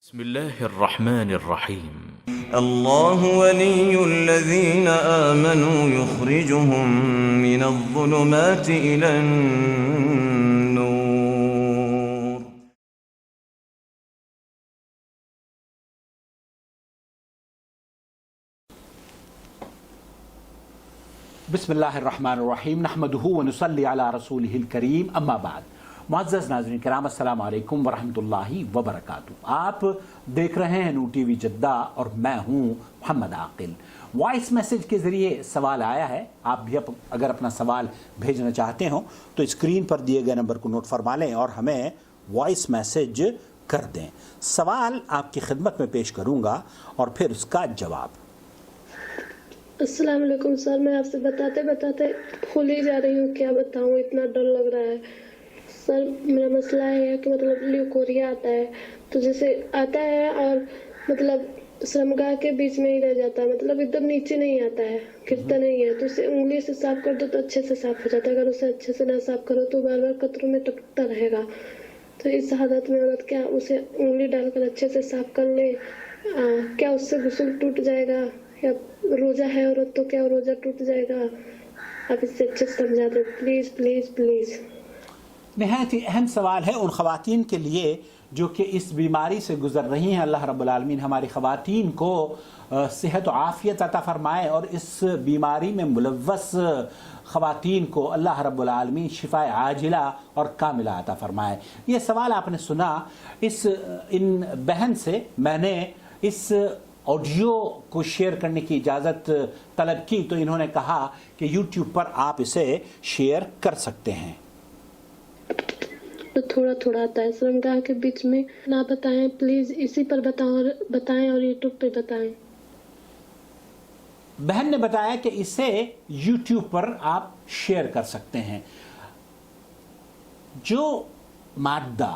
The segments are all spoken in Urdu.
بسم الله الرحمن الرحيم الله ولي الذين آمنوا يخرجهم من الظلمات إلى النور بسم اللہ الرحمن الرحیم نحمدہ ونصلی علی رسولہ الکریم اما بعد. معزز ناظرین کرام، السلام علیکم ورحمۃ اللہ وبرکاتہ. آپ دیکھ رہے ہیں نورٹی وی جدہ اور میں ہوں محمد عاقل. وائس میسیج کے ذریعے سوال آیا ہے. آپ بھی اگر اپنا سوال بھیجنا چاہتے ہوں تو اسکرین پر دیے گئے نمبر کو نوٹ فرما لیں اور ہمیں وائس میسیج کر دیں. سوال آپ کی خدمت میں پیش کروں گا اور پھر اس کا جواب. السلام علیکم سر، میں آپ سے بتاتے بھول ہی جا رہی ہوں. کیا بتاؤں، اتنا ڈر لگ رہا ہے سر. میرا مسئلہ ہے کہ لیوکوریا آتا ہے تو جیسے آتا ہے اور شرمگاہ کے بیچ میں ہی رہ جاتا ہے، ایک دم نیچے نہیں آتا ہے، گرتا نہیں ہے. تو اسے انگلی سے صاف کر دو تو اچھے سے صاف ہو جاتا ہے. اگر اسے اچھے سے نہ صاف کرو تو بار بار قطروں میں ٹپکتا رہے گا. تو اس حالت میں عورت کیا اسے انگلی ڈال کر اچھے سے صاف کر لے؟ کیا اس سے غسل ٹوٹ جائے گا؟ یا روزہ ہے عورت تو کیا روزہ ٹوٹ جائے گا؟ آپ اس سے اچھے سے سمجھا دیں پلیز پلیز پلیز. نہایت ہی اہم سوال ہے ان خواتین کے لیے جو کہ اس بیماری سے گزر رہی ہیں. اللہ رب العالمین ہماری خواتین کو صحت و عافیت عطا فرمائے اور اس بیماری میں ملوث خواتین کو اللہ رب العالمین شفاء عاجلہ اور کاملہ عطا فرمائے. یہ سوال آپ نے سنا. ان بہن سے میں نے اس آڈیو کو شیئر کرنے کی اجازت طلب کی تو انہوں نے کہا کہ یوٹیوب پر آپ اسے شیئر کر سکتے ہیں. تھوڑا تھوڑا آتا ہے شرمگاہ کے بیچ میں. نہ بتائیں پلیز، اسی پر بتائیں اور یوٹیوب پہ بتائیں. بہن نے بتایا کہ اسے یوٹیوب پر آپ شیئر کر سکتے ہیں. جو مادہ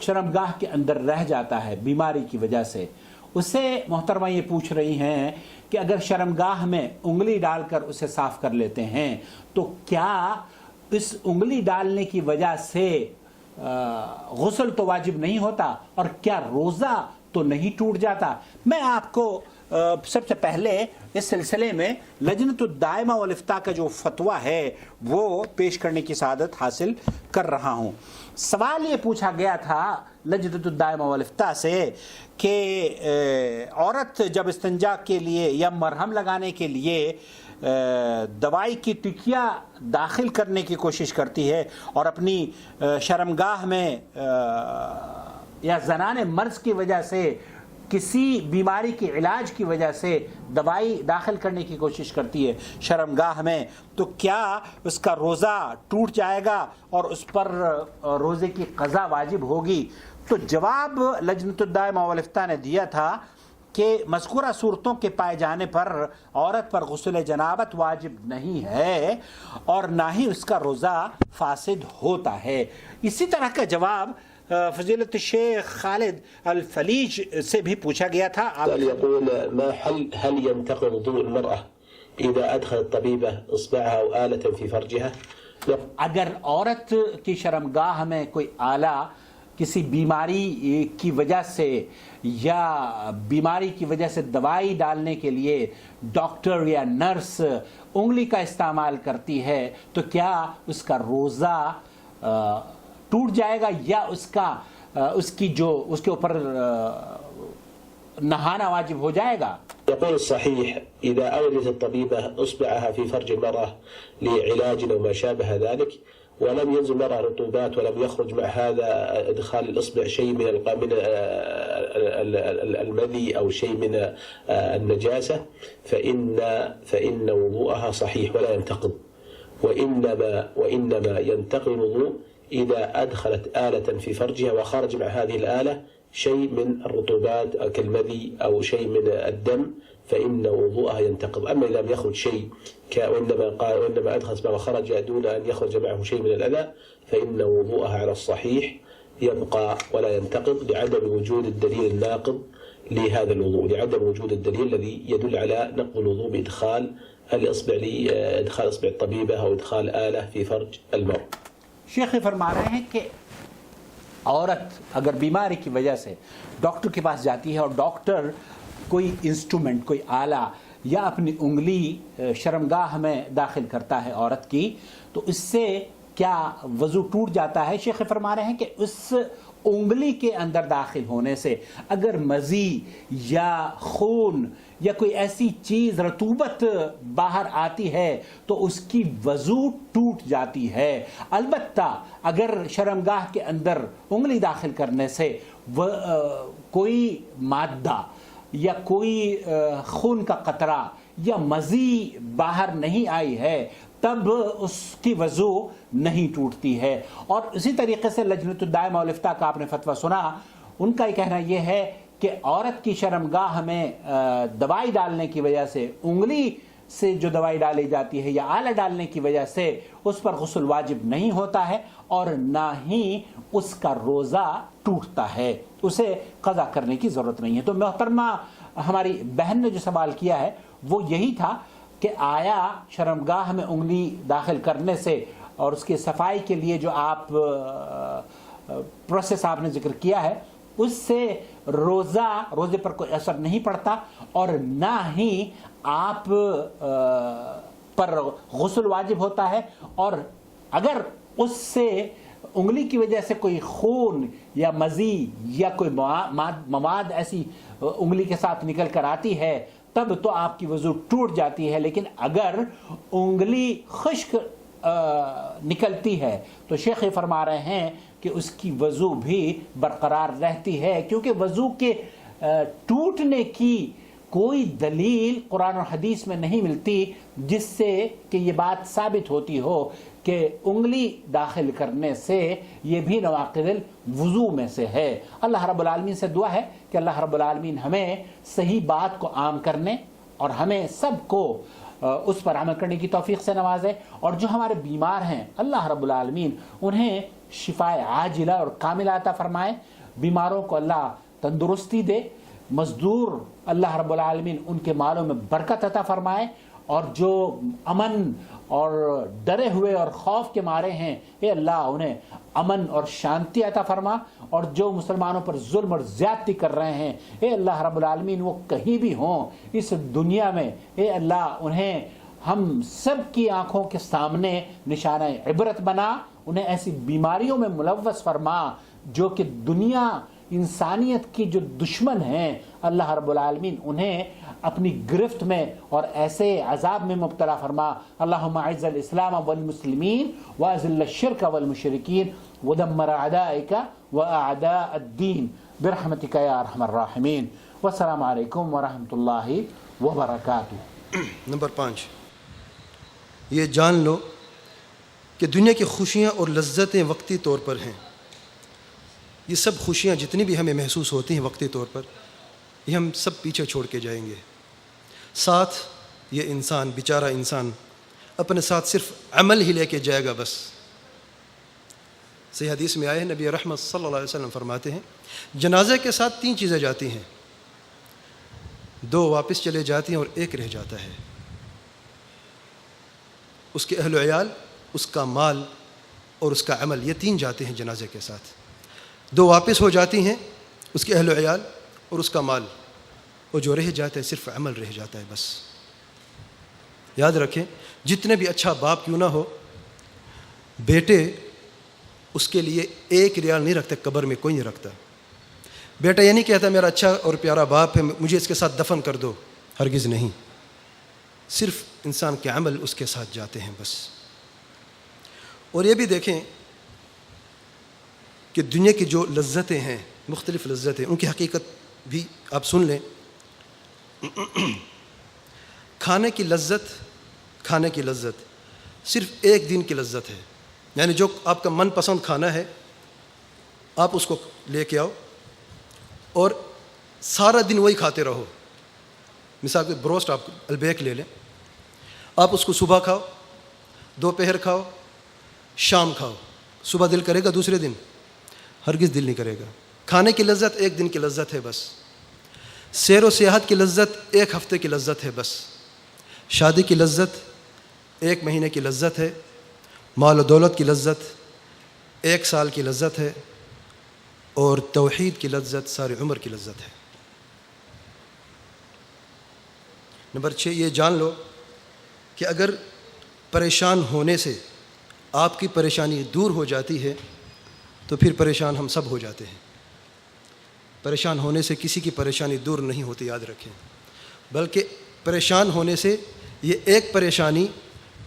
شرمگاہ کے اندر رہ جاتا ہے بیماری کی وجہ سے، اسے محترمہ یہ پوچھ رہی ہیں کہ اگر شرمگاہ میں انگلی ڈال کر اسے صاف کر لیتے ہیں تو کیا اس انگلی ڈالنے کی وجہ سے غسل تو واجب نہیں ہوتا اور کیا روزہ تو نہیں ٹوٹ جاتا؟ میں آپ کو سب سے پہلے اس سلسلے میں لجنۃ الدائمہ والافتاء کا جو فتویٰ ہے وہ پیش کرنے کی سعادت حاصل کر رہا ہوں. سوال یہ پوچھا گیا تھا لجنۃ الدائمہ والافتاء سے کہ عورت جب استنجا کے لیے یا مرہم لگانے کے لیے دوائی کی ٹکیا داخل کرنے کی کوشش کرتی ہے اور اپنی شرمگاہ میں یا زنان مرض کی وجہ سے کسی بیماری کے علاج کی وجہ سے دوائی داخل کرنے کی کوشش کرتی ہے شرمگاہ میں، تو کیا اس کا روزہ ٹوٹ جائے گا اور اس پر روزے کی قضا واجب ہوگی؟ تو جواب لجنۃ الدائمہ والافتاء نے دیا تھا کہ مذکورہ صورتوں کے پائے جانے پر عورت پر غسل جنابت واجب نہیں ہے اور نہ ہی اس کا روزہ فاسد ہوتا ہے. اسی طرح کا جواب فضیلت الشیخ خالد الفلیج سے بھی پوچھا گیا تھا. يقول ما هل ينتقض وضوء المرأة إذا أدخلت طبيبة إصبعها أو آلة في فرجها؟ اگر عورت کی شرمگاہ میں کوئی آلہ کسی بیماری کی وجہ سے یا بیماری کی وجہ سے دوائی ڈالنے کے لیے ڈاکٹر یا نرس انگلی کا استعمال کرتی ہے تو کیا اس کا روزہ ٹوٹ جائے گا یا اس کے اوپر نہانا واجب ہو جائے گا؟ يقول الصحيح إذا أوجدت الطبيبة إصبعها في فرج المرأة لعلاج أو ما شابه ذلك ولم ينزل المرأة رطوبات ولم يخرج مع هذا إدخال الإصبع شيء من المذي أو شيء من النجاسة فإن وضوءها صحيح ولا ينتقض. وإنما ينتقض الوضوء إذا أدخلت آلة في فرجها وخرج مع هذه الآلة شيء من الرطوبات كالمذي أو شيء من الدم فإن وضوءها ينتقض. أما إذا لم يخرج شيء وإنما أدخلت ما وخرج دون أن يخرج معه شيء من الأذى فإن وضوءها على الصحيح يبقى ولا ينتقض لعدم وجود الدليل الناقض لهذا الوضوء، لعدم وجود الدليل الذي يدل على نقض الوضوء بإدخال الإصبع لإدخال إصبع الطبيبة أو إدخال آلة في فرج المرء. شیخ فرما رہے ہیں کہ عورت اگر بیماری کی وجہ سے ڈاکٹر کے پاس جاتی ہے اور ڈاکٹر کوئی انسٹرومنٹ، کوئی آلہ یا اپنی انگلی شرمگاہ میں داخل کرتا ہے عورت کی، تو اس سے کیا وضو ٹوٹ جاتا ہے؟ شیخ فرما رہے ہیں کہ اس انگلی کے اندر داخل ہونے سے اگر مزی یا خون یا کوئی ایسی چیز رطوبت باہر آتی ہے تو اس کی وضو ٹوٹ جاتی ہے۔ البتہ اگر شرمگاہ کے اندر انگلی داخل کرنے سے کوئی مادہ یا کوئی خون کا قطرہ یا مزی باہر نہیں آئی ہے تب اس کی وضو نہیں ٹوٹتی ہے۔ اور اسی طریقے سے لجنۃ الدائمہ والافتاء کا آپ نے فتویٰ سنا، ان کا یہ کہنا یہ ہے کہ عورت کی شرمگاہ میں دوائی ڈالنے کی وجہ سے، انگلی سے جو دوائی ڈالی جاتی ہے یا آلہ ڈالنے کی وجہ سے اس پر غسل واجب نہیں ہوتا ہے اور نہ ہی اس کا روزہ ٹوٹتا ہے، اسے قضا کرنے کی ضرورت نہیں ہے۔ تو محترمہ ہماری بہن نے جو سوال کیا ہے وہ یہی تھا کہ آیا شرمگاہ میں انگلی داخل کرنے سے اور اس کی صفائی کے لیے جو آپ پروسیس آپ نے ذکر کیا ہے اس سے روزے پر کوئی اثر نہیں پڑتا اور نہ ہی آپ پر غسل واجب ہوتا ہے، اور اگر اس سے انگلی کی وجہ سے کوئی خون یا مزی یا کوئی مواد ایسی انگلی کے ساتھ نکل کر آتی ہے تب تو آپ کی وضو ٹوٹ جاتی ہے، لیکن اگر انگلی خشک نکلتی ہے تو شیخ فرما رہے ہیں کہ اس کی وضو بھی برقرار رہتی ہے، کیونکہ وضو کے ٹوٹنے کی کوئی دلیل قرآن اور حدیث میں نہیں ملتی جس سے کہ یہ بات ثابت ہوتی ہو کہ انگلی داخل کرنے سے یہ بھی نواقض الوضو میں سے ہے۔ اللہ رب العالمین سے دعا ہے کہ اللہ رب العالمین ہمیں صحیح بات کو عام کرنے اور ہمیں سب کو اس پر عمل کرنے کی توفیق سے نوازے، اور جو ہمارے بیمار ہیں اللہ رب العالمین انہیں شفاء عاجلہ اور کاملہ عطا فرمائے، بیماروں کو اللہ تندرستی دے، مزدور اللہ رب العالمین ان کے مالوں میں برکت عطا فرمائے، اور جو امن اور ڈرے ہوئے اور خوف کے مارے ہیں اے اللہ انہیں امن اور شانتی عطا فرما، اور جو مسلمانوں پر ظلم اور زیادتی کر رہے ہیں اے اللہ رب العالمین وہ کہیں بھی ہوں اس دنیا میں اے اللہ انہیں ہم سب کی آنکھوں کے سامنے نشانہ عبرت بنا، انہیں ایسی بیماریوں میں ملوث فرما جو کہ دنیا انسانیت کی جو دشمن ہیں اللہ رب العالمین انہیں اپنی گرفت میں اور ایسے عذاب میں مبتلا فرما۔ اللہم اعز الاسلام والمسلمین واذل الشرک والمشرکین ودمر اعدائک واعداء الدین برحمتک یا ارحم الراحمین۔ والسلام علیکم ورحمۃ اللہ وبرکاتہ۔ نمبر 5، یہ جان لو کہ دنیا کی خوشیاں اور لذتیں وقتی طور پر ہیں۔ یہ سب خوشیاں جتنی بھی ہمیں محسوس ہوتی ہیں وقتی طور پر، یہ ہم سب پیچھے چھوڑ کے جائیں گے۔ ساتھ یہ انسان، بیچارہ انسان، اپنے ساتھ صرف عمل ہی لے کے جائے گا بس۔ صحیح حدیث میں آئے ہیں، نبی رحمت صلی اللہ علیہ وسلم فرماتے ہیں جنازے کے ساتھ 3 چیزیں جاتی ہیں، 2 واپس چلے جاتی ہیں اور 1 رہ جاتا ہے۔ اس کے اہل و عیال، اس کا مال اور اس کا عمل، یہ 3 جاتے ہیں جنازے کے ساتھ۔ 2 واپس ہو جاتی ہیں، اس کے اہل و عیال اور اس کا مال، اور جو رہ جاتا ہے صرف عمل رہ جاتا ہے بس۔ یاد رکھیں، جتنے بھی اچھا باپ کیوں نہ ہو، بیٹے اس کے لیے 1 ریال نہیں رکھتے، قبر میں کوئی نہیں رکھتا۔ بیٹا یہ نہیں کہتا میرا اچھا اور پیارا باپ ہے مجھے اس کے ساتھ دفن کر دو، ہرگز نہیں، صرف انسان کے عمل اس کے ساتھ جاتے ہیں بس۔ اور یہ بھی دیکھیں کہ دنیا کی جو لذتیں ہیں، مختلف لذتیں، ان کی حقیقت بھی آپ سن لیں۔ کھانے کی لذت صرف 1 دن کی لذت ہے، یعنی جو آپ کا من پسند کھانا ہے آپ اس کو لے کے آؤ اور سارا دن وہی کھاتے رہو۔ مثال کے بروسٹ آپ البیک لے لیں، آپ اس کو صبح کھاؤ، دوپہر کھاؤ، شام کھاؤ، صبح دل کرے گا دوسرے دن؟ ہرگز دل نہیں کرے گا۔ کھانے کی لذت 1 دن کی لذت ہے بس۔ سیر و سیاحت کی لذت 1 ہفتے کی لذت ہے بس۔ شادی کی لذت 1 مہینے کی لذت ہے۔ مال و دولت کی لذت 1 سال کی لذت ہے۔ اور توحید کی لذت ساری عمر کی لذت ہے۔ نمبر 6، یہ جان لو کہ اگر پریشان ہونے سے آپ کی پریشانی دور ہو جاتی ہے تو پھر پریشان ہم سب ہو جاتے ہیں۔ پریشان ہونے سے کسی کی پریشانی دور نہیں ہوتی، یاد رکھیں، بلکہ پریشان ہونے سے یہ ایک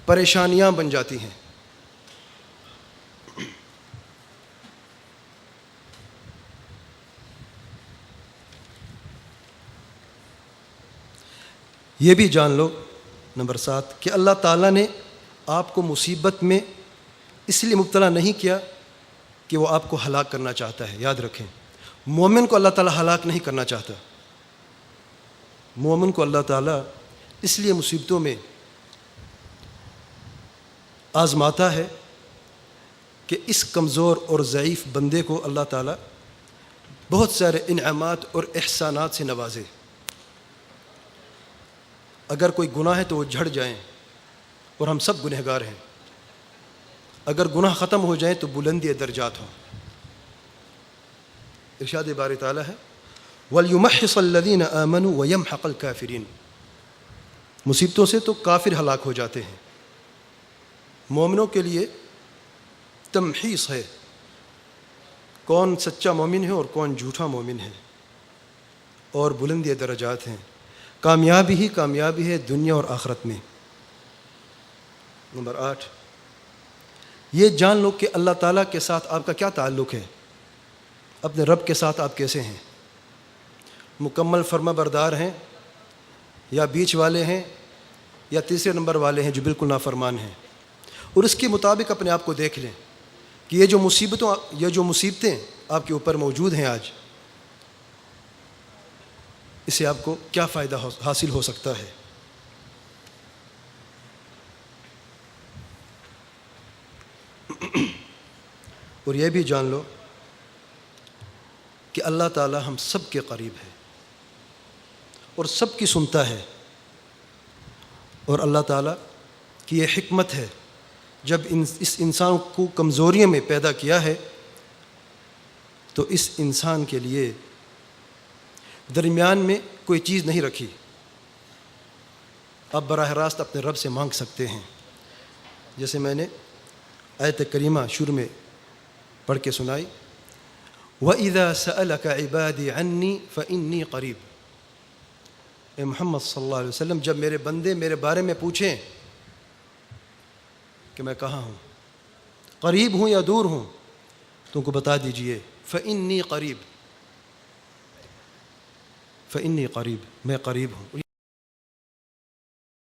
پریشانیاں بن جاتی ہیں۔ یہ بھی جان لو نمبر 7 کہ اللہ تعالیٰ نے آپ کو مصیبت میں اس لیے مبتلا نہیں کیا کہ وہ آپ کو ہلاک کرنا چاہتا ہے، یاد رکھیں۔ مومن کو اللہ تعالیٰ ہلاک نہیں کرنا چاہتا، مومن کو اللہ تعالیٰ اس لیے مصیبتوں میں آزماتا ہے کہ اس کمزور اور ضعیف بندے کو اللہ تعالیٰ بہت سارے انعامات اور احسانات سے نوازے۔ اگر کوئی گناہ ہے تو وہ جھڑ جائیں، اور ہم سب گنہگار ہیں۔ اگر گناہ ختم ہو جائیں تو بلندی درجات ہوں۔ ارشاد باری تعالیٰ ہے وَلْيُمَحِّصَ الَّذِينَ آمَنُوا وَيَمْحَقَ الْكَافِرِينَ۔ مصیبتوں سے تو کافر ہلاک ہو جاتے ہیں، مومنوں کے لیے تمحیص ہے، کون سچا مومن ہے اور کون جھوٹا مومن ہے، اور بلندی درجات ہیں، کامیابی ہی کامیابی ہے دنیا اور آخرت میں۔ نمبر 8، یہ جان لو کہ اللہ تعالیٰ کے ساتھ آپ کا کیا تعلق ہے، اپنے رب کے ساتھ آپ کیسے ہیں، مکمل فرما بردار ہیں یا بیچ والے ہیں یا تیسرے نمبر والے ہیں جو بالکل نافرمان ہیں۔ اور اس کے مطابق اپنے آپ کو دیکھ لیں کہ یہ جو مصیبتیں آپ کے اوپر موجود ہیں آج، اس سے آپ کو کیا فائدہ حاصل ہو سکتا ہے۔ اور یہ بھی جان لو کہ اللہ تعالیٰ ہم سب کے قریب ہے اور سب کی سنتا ہے، اور اللہ تعالیٰ کی یہ حکمت ہے، جب اس انسان کو کمزوریوں میں پیدا کیا ہے تو اس انسان کے لیے درمیان میں کوئی چیز نہیں رکھی۔ آپ براہ راست اپنے رب سے مانگ سکتے ہیں، جیسے میں نے آیت کریمہ شروع میں پڑھ کے سنائی، وَإِذَا سَأَلَكَ عِبَادِي عَنِّي فَإِنِّي قَرِيب۔ اے محمد صلی اللہ علیہ وسلم، جب میرے بندے میرے بارے میں پوچھیں کہ میں کہاں ہوں، قریب ہوں یا دور ہوں، تو ان کو بتا دیجئے فَإِنِّي قَرِيب، فَإِنِّي قَرِيب، میں قریب ہوں۔